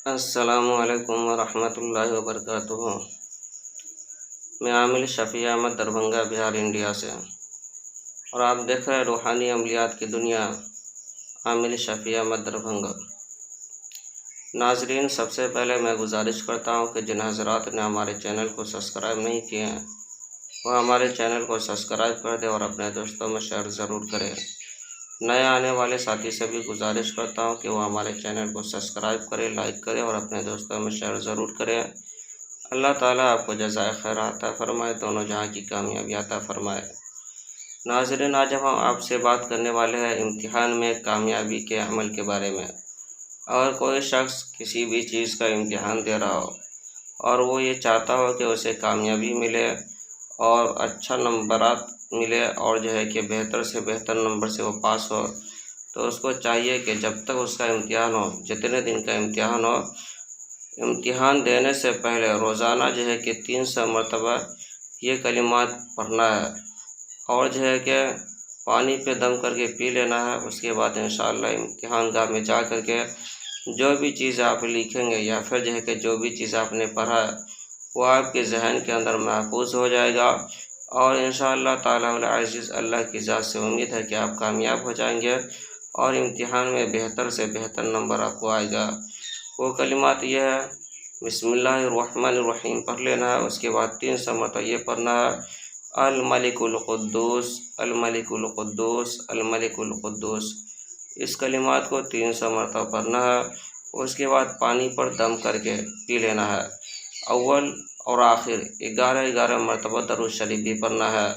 السلام علیکم ورحمۃ اللہ وبرکاتہ۔ میں عامل شفیع احمد دربھنگہ بہار انڈیا سے، اور آپ دیکھ رہے ہیں روحانی عملیات کی دنیا، عامل شفیع احمد دربھنگہ۔ ناظرین، سب سے پہلے میں گزارش کرتا ہوں کہ جن حضرات نے ہمارے چینل کو سبسکرائب نہیں کیے ہیں وہ ہمارے چینل کو سبسکرائب کر دیں اور اپنے دوستوں میں شیئر ضرور کریں۔ نئے آنے والے ساتھی سے بھی گزارش کرتا ہوں کہ وہ ہمارے چینل کو سبسکرائب کریں، لائک کریں اور اپنے دوستوں میں شیئر ضرور کریں۔ اللہ تعالیٰ آپ کو جزائے خیر عطا فرمائے، دونوں جہاں کی کامیابی عطا فرمائے۔ ناظرین، آج ہم آپ سے بات کرنے والے ہیں امتحان میں کامیابی کے عمل کے بارے میں۔ اگر کوئی شخص کسی بھی چیز کا امتحان دے رہا ہو اور وہ یہ چاہتا ہو کہ اسے کامیابی ملے اور اچھا نمبرات ملے اور کہ بہتر سے بہتر نمبر سے وہ پاس ہو، تو اس کو چاہیے کہ جب تک اس کا امتحان ہو، جتنے دن کا امتحان ہو، امتحان دینے سے پہلے روزانہ کہ 300 مرتبہ یہ کلمات پڑھنا ہے اور کہ پانی پہ دم کر کے پی لینا ہے۔ اس کے بعد انشاءاللہ امتحان گاہ میں جا کر کے جو بھی چیز آپ لکھیں گے یا پھر کہ جو بھی چیز آپ نے پڑھا ہے وہ آپ کے ذہن کے اندر محفوظ ہو جائے گا، اور انشاءاللہ تعالیٰ العزیز اللہ کی ذات سے امید ہے کہ آپ کامیاب ہو جائیں گے اور امتحان میں بہتر سے بہتر نمبر آپ کو آئے گا۔ وہ کلمات یہ ہے: بسم اللہ الرحمن الرحیم پڑھ لینا ہے، اس کے بعد 300 مرتبہ یہ پڑھنا ہے: الملک القدوس الملک القدوس الملک القدوس۔ اس کلمات کو 300 مرتبہ پڑھنا ہے، اس کے بعد پانی پر دم کر کے پی لینا ہے۔ اول اور آخر 11 مرتبہ درود شریف بھی پڑھنا ہے۔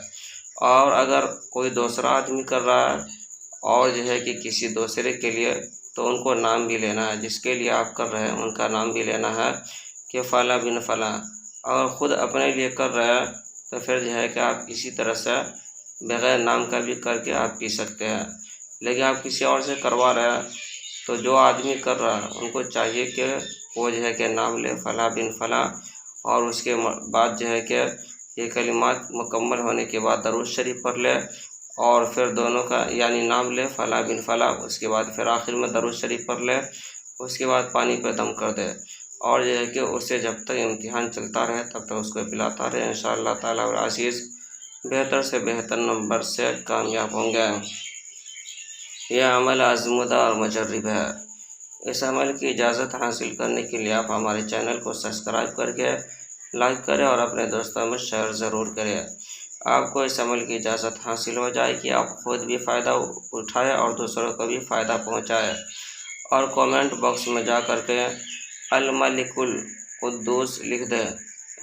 اور اگر کوئی دوسرا آدمی کر رہا ہے اور کہ کسی دوسرے کے لیے، تو ان کو نام بھی لینا ہے، جس کے لیے آپ کر رہے ہیں ان کا نام بھی لینا ہے کہ فلاں بن فلاں۔ اگر خود اپنے لیے کر رہے ہیں تو پھر کہ آپ اسی طرح سے بغیر نام کا بھی کر کے آپ پی سکتے ہیں، لیکن آپ کسی اور سے کروا رہے ہیں تو جو آدمی کر رہا ہے ان کو چاہیے کہ وہ کہ نام لے فلاں بن فلاں، اور اس کے بعد کہ یہ کلمات مکمل ہونے کے بعد درود شریف پڑھ لے، اور پھر دونوں کا نام لے فلاں بن فلاں، اس کے بعد پھر آخر میں درود شریف پڑھ لے، اس کے بعد پانی پہ دم کر دے، اور کہ اسے جب تک امتحان چلتا رہے تب تک اس کو پلاتا رہے۔ انشاءاللہ تعالیٰ العزیز بہتر سے بہتر نمبر سے کامیاب ہوں گے۔ یہ عمل آزمودہ اور مجرب ہے۔ اس عمل کی اجازت حاصل کرنے کے لیے آپ ہمارے چینل کو سبسکرائب کر کے لائک کریں اور اپنے دوستوں میں شیئر ضرور کریں۔ آپ کو اس عمل کی اجازت حاصل ہو جائے کہ آپ خود بھی فائدہ اٹھائیں اور دوسروں کو بھی فائدہ پہنچائیں، اور کومنٹ باکس میں جا کر کے الملک القدوس لکھ دیں۔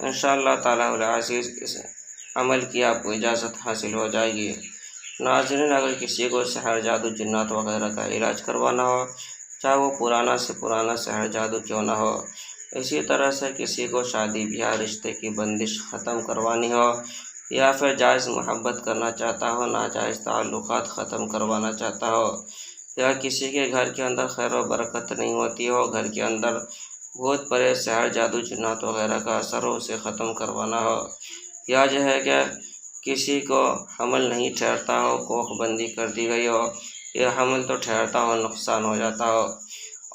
انشاءاللہ تعالیٰ العزیز اس عمل کی آپ کو اجازت حاصل ہو جائے گی۔ ناظرین، اگر کسی کو سحر، جادو، جنات وغیرہ کا علاج کروانا ہو، چاہے وہ پرانا سے پرانا سحر جادو کیوں نہ ہو، اسی طرح سے کسی کو شادی بیاہ رشتے کی بندش ختم کروانی ہو، یا پھر جائز محبت کرنا چاہتا ہو، ناجائز تعلقات ختم کروانا چاہتا ہو، یا کسی کے گھر کے اندر خیر و برکت نہیں ہوتی ہو، گھر کے اندر بہت بڑے سحر، جادو، جنات وغیرہ کا اثر ہو، اسے ختم کروانا ہو، یا کہ کسی کو حمل نہیں ٹھہرتا ہو، کوخ بندی کر دی گئی ہو، یہ حمل تو ٹھہرتا ہو نقصان ہو جاتا ہو،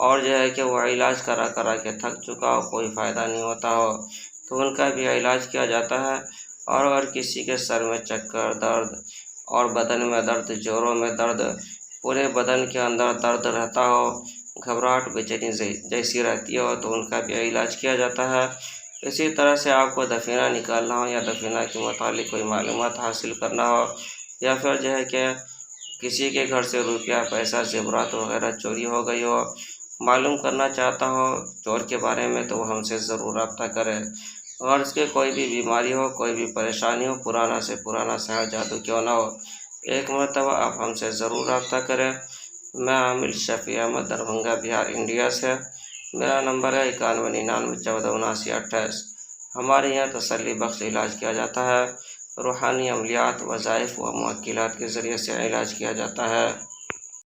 اور کہ وہ علاج کرا کے تھک چکا ہو، کوئی فائدہ نہیں ہوتا ہو، تو ان کا بھی علاج کیا جاتا ہے۔ اور اگر کسی کے سر میں چکر، درد اور بدن میں درد، جوڑوں میں درد، پورے بدن کے اندر درد رہتا ہو، گھبراہٹ بے چینی جیسی رہتی ہو، تو ان کا بھی علاج کیا جاتا ہے۔ اسی طرح سے آپ کو دفینہ نکالنا ہو یا دفینہ کے متعلق کوئی معلومات حاصل کرنا ہو، یا پھر کہ کسی کے گھر سے روپیہ، پیسہ، زیورات وغیرہ چوری ہو گئی ہو، معلوم کرنا چاہتا ہو چور کے بارے میں، تو وہ ہم سے ضرور رابطہ کرے۔ اور اس کے کوئی بھی بیماری ہو، کوئی بھی پریشانی ہو، پرانا سے پرانا سحر جادو کیوں نہ ہو، ایک مرتبہ آپ ہم سے ضرور رابطہ کریں۔ میں عامل شفیع احمد دربھنگہ بہار انڈیا سے، میرا نمبر ہے 9199147928۔ ہمارے یہاں تسلی بخش علاج کیا جاتا ہے، روحانی عملیات، وظائف و موکلات کے ذریعے سے علاج کیا جاتا ہے۔